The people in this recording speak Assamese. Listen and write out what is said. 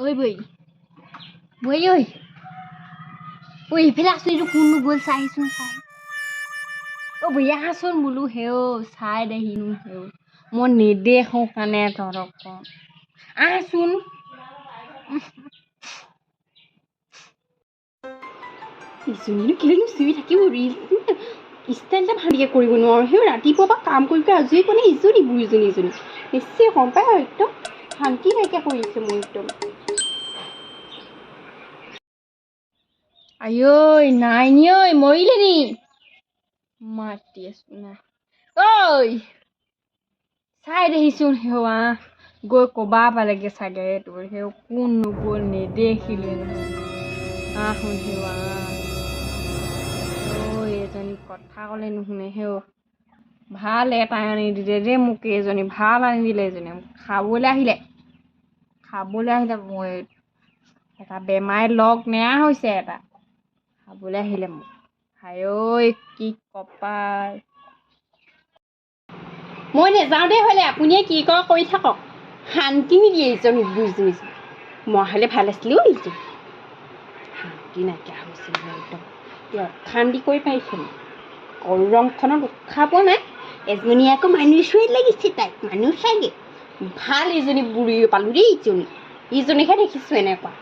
ঐ বই বই ঐ ঐ ইফালে আছো এইটো কোননো গ'ল চাইচোন চাই বই আহাচোন বোলো হেও চাই দেহিনো হেও মই নেদেখো কাৰণে তহঁতক কওঁ আহাচোন ইজনীনো কিলেনো চিঞৰি থাকিব ষ্টাইল এটা ভালকৈ কৰিব নোৱাৰোঁ সেই ৰাতিপুৱা পৰা কাম কৰি আজৰি পোৱা নাই ইজনী বুঢ়ীজনী বেছি গম পায় একদম শান্তি নাইকিয়া কৰি আছে মোৰ একদম আঐ নাইনি ঐ মৰিলে নি মাতি আছো না ঐ চাই দেখিচোন সেৱা গৈ কবা পালেগে চাগে তোৰ সেই কোন নগ'ল নেদেখিলে আহোন সেৱা এজনী কথা ক'লে নুশুনে সেও ভাল এটা আনি দিলে দেই মোক এজনী ভাল আনি দিলে এজনী খাবলৈ আহিলে মই এটা বেমাৰে লগ নেয়া হৈছে এটা খাবলৈ আহিলে মোক হায়ৈ কি কপাল মই নেযাওঁ দেই হ'লে আপুনিয়ে কি কৰে কৰি থাকক শান্তি নিদিয়ে ইজনী বুজিছোঁ মই হ'লে ভাল আছিলে ইজনী শান্তি নাইকিয়া হৈছে একদম অশান্তি কৰি পাৰিছে গৰমখনত উশাহ পোৱা নাই এজনী আকৌ মানুহ চুৱেত লাগিছে তাইক মানুহ চাগে ভাল ইজনী বুঢ়ী পালোঁ দেই ইজনীকহে দেখিছোঁ এনেকুৱা